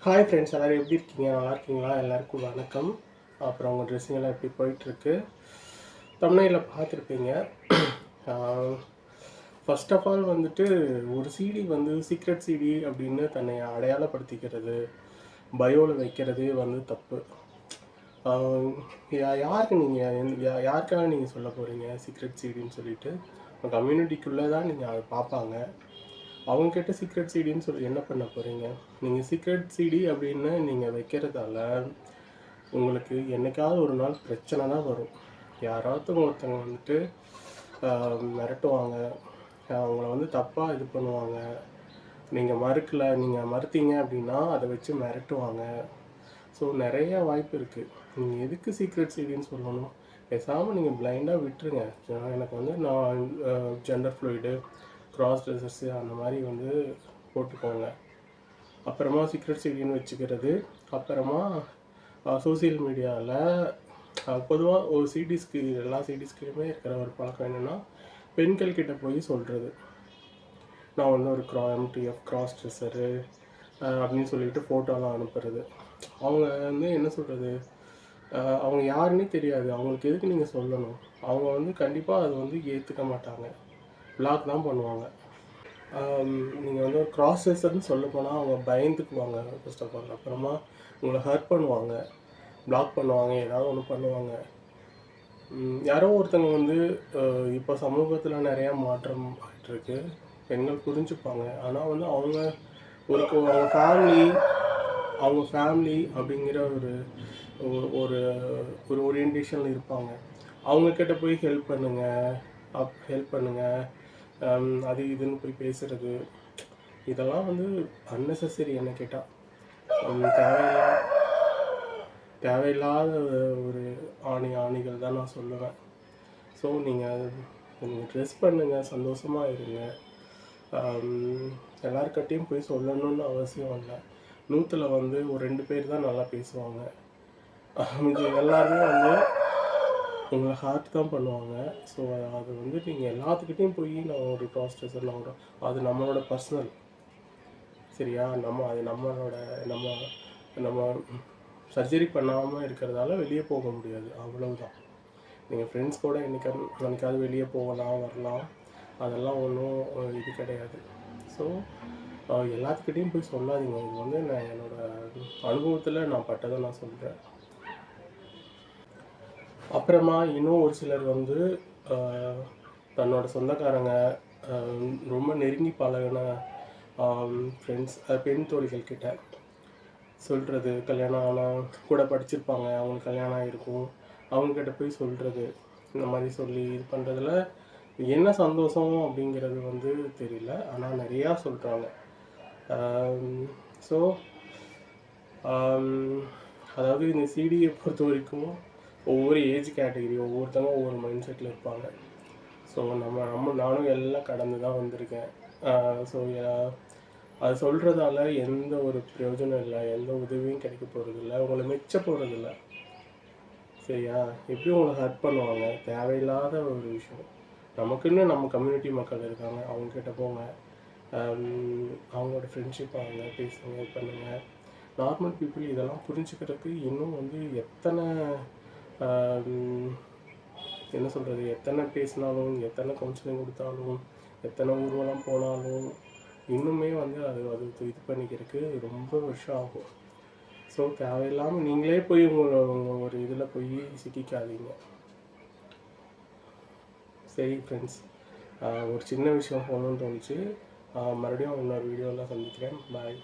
Hi friends, எல்லோரும் எப்படி இருக்கீங்க? நல்லா இருக்கீங்களா? எல்லாருக்கும் வணக்கம். அப்புறம் உங்கள் ட்ரெஸ்ஸிங் எல்லாம் எப்படி போயிட்டுருக்கு? தமிழில் பார்த்துருப்பீங்க. ஃபர்ஸ்ட் ஆஃப் ஆல் வந்துட்டு ஒரு சிடி வந்து சீக்ரெட் சிடி அப்படின்னு தன்னை அடையாளப்படுத்திக்கிறது, பயோவில் வைக்கிறது வந்து தப்பு. யாருக்கு நீங்கள் யாருக்காக நீங்கள் சொல்ல போகிறீங்க சீக்ரெட் சிடின்னு சொல்லிட்டு? கம்யூனிட்டிக்குள்ளே தான் நீங்கள் அதை பார்ப்பாங்க. அவங்கக்கிட்ட சீக்ரெட் சிடின்னு சொல்லி என்ன பண்ண போகிறீங்க? நீங்கள் சீக்ரெட் சிடி அப்படின்னு நீங்கள் வைக்கிறதால உங்களுக்கு என்னைக்காவது ஒரு நாள் பிரச்சனை தான் வரும். யாராவது ஒருத்தவங்க வந்துட்டு மிரட்டுவாங்க, அவங்கள வந்து தப்பாக இது பண்ணுவாங்க. நீங்கள் மறுத்தீங்க அப்படின்னா அதை வச்சு மிரட்டுவாங்க. ஸோ நிறைய வாய்ப்பு இருக்குது. நீங்கள் எதுக்கு சீக்ரெட் சிடின்னு சொல்லணும்? பேசாமல் நீங்கள் பிளைண்டாக விட்டுருங்க. எனக்கு வந்து நான் ஜெண்டர் ஃப்ளூயிடு, கிராஸ் ட்ரெஸ்ஸர்ஸு அந்த மாதிரி வந்து போட்டுக்கோங்க. அப்புறமா சீக்ரெட் சிடின்னு வச்சுக்கிறது. அப்புறமா சோசியல் மீடியாவில் பொதுவாக ஒரு சிடிஸ்க்கு எல்லா சிடிஸ்க்குமே இருக்கிற ஒரு பழக்கம் என்னென்னா, பெண்கள் கிட்ட போய் சொல்கிறது, நான் வந்து ஒரு எம்டிஎஃப் கிராஸ் ட்ரெஸ்ஸரு அப்படின்னு சொல்லிட்டு ஃபோட்டோலாம் அனுப்புறது. அவங்க வந்து என்ன சொல்கிறது, அவங்க யாருன்னே தெரியாது. அவங்களுக்கு எதுக்கு நீங்கள் சொல்லணும்? அவங்க வந்து கண்டிப்பாக அது வந்து ஏற்றுக்க மாட்டாங்க, பிளாக் தான் பண்ணுவாங்க. நீங்கள் வந்து ஒரு கிராஸ் ட்ரெஸ்ஸர்னு சொல்ல போனால் அவங்க பயந்துக்குவாங்க ஃபர்ஸ்ட் ஆஃப் ஆல். அப்புறமா உங்களை ஹர்ட் பண்ணுவாங்க, பிளாக் பண்ணுவாங்க, ஏதாவது ஒன்று பண்ணுவாங்க. யாரோ ஒருத்தங்க வந்து இப்போ சமூகத்தில் நிறையா மாற்றம் ஆகிட்டுருக்கு. பெண்கள் புரிஞ்சுப்பாங்க. ஆனால் வந்து அவங்க அவங்க ஃபேமிலி அப்படிங்கிற ஒரு ஒரு ஒரு ஓரியன்டேஷனில் இருப்பாங்க. அவங்கக்கிட்ட போய் ஹெல்ப் பண்ணுங்கள் அது இதுன்னு போய் பேசுகிறது, இதெல்லாம் வந்து அன்னெசரி. என்ன கேட்டால் தேவையில்லாத ஒரு ஆணிகள் தான் நான் சொல்லுவேன். ஸோ நீங்கள் ட்ரெஸ் பண்ணுங்கள், சந்தோஷமாக இருங்க. எல்லாருக்கிட்டையும் போய் சொல்லணும்னு அவசியம் இல்லை. 100ல் வந்து ஒரு 2 பேர் தான் நல்லா பேசுவாங்க. எல்லாருமே வந்து உங்களை ஹார்ட் தான் பண்ணுவாங்க. ஸோ அது வந்து நீங்கள் எல்லாத்துக்கிட்டையும் போய் நான் ஒரு கிராஸ் ட்ரெஸ்ஸர் அது நம்மளோட பர்சனல், சரியா? நம்ம சர்ஜரி பண்ணாமல் இருக்கிறதால வெளியே போக முடியாது, அவ்வளவுதான். நீங்கள் ஃப்ரெண்ட்ஸ் கூட என்னைக்காவது வெளியே போகலாம், வரலாம், அதெல்லாம் ஒன்றும் இது கிடையாது. ஸோ எல்லாத்துக்கிட்டையும் போய் சொல்லாதீங்க. இது வந்து நான் என்னோடய அனுபவத்தில் நான் பட்டதை நான் சொல்கிறேன். அப்புறமா இன்னும் ஒரு சிலர் வந்து தன்னோட சொந்தக்காரங்க, ரொம்ப நெருங்கி பழகின ஃப்ரெண்ட்ஸ், பெண் தோழிகள் கிட்ட சொல்கிறது, கல்யாணம் ஆனால் கூட படிச்சிருப்பாங்க, அவங்களுக்கு கல்யாணம் ஆகிருக்கும், அவங்கக்கிட்ட போய் சொல்கிறது. இந்த மாதிரி சொல்லி இது பண்ணுறதுல என்ன சந்தோஷம் அப்படிங்கிறது வந்து தெரியல. ஆனால் நிறையா சொல்கிறாங்க. ஸோ அதாவது இந்த சிடியை பொறுத்த வரைக்கும் ஒவ்வொரு ஏஜ் கேட்டகரி, ஒவ்வொருத்தவங்க ஒவ்வொரு மைண்ட் செட்டில் இருப்பாங்க. ஸோ நானும் எல்லாம் கடந்து தான் வந்திருக்கேன். ஸோ அது சொல்கிறதால எந்த ஒரு பிரயோஜனம் இல்லை, எந்த உதவியும் கிடைக்க போகிறதில்ல, உங்களை மெச்ச போகிறதில்ல, சரியா? எப்படியும் உங்களை ஹர்ட் பண்ணுவாங்க, தேவையில்லாத ஒரு விஷயம். நமக்குன்னு நம்ம கம்யூனிட்டி மக்கள் இருக்காங்க, அவங்கக்கிட்ட போங்க, அவங்களோட ஃப்ரெண்ட்ஷிப் அவங்க பேசுங்க, இது பண்ணுங்கள். நார்மல் பீப்புள் இதெல்லாம் புரிஞ்சுக்கிறதுக்கு இன்னும் வந்து என்ன சொல்கிறது, எத்தனை பேசினாலும், எத்தனை கவுன்சிலிங் கொடுத்தாலும், எத்தனை ஊர்வலம் போனாலும் இன்னுமே வந்து அது இது பண்ணிக்கிறதுக்கு ரொம்ப வருஷம் ஆகும். ஸோ தேவையில்லாமல் நீங்களே போய் உங்கள் ஒரு இதில் போய் சிக்கிக்காதீங்க. சரி ஃப்ரெண்ட்ஸ், ஒரு சின்ன விஷயம் போகணுன்னு தோணுச்சு. மறுபடியும் இன்னொரு வீடியோவில் சந்திக்கிறேன். பாய்.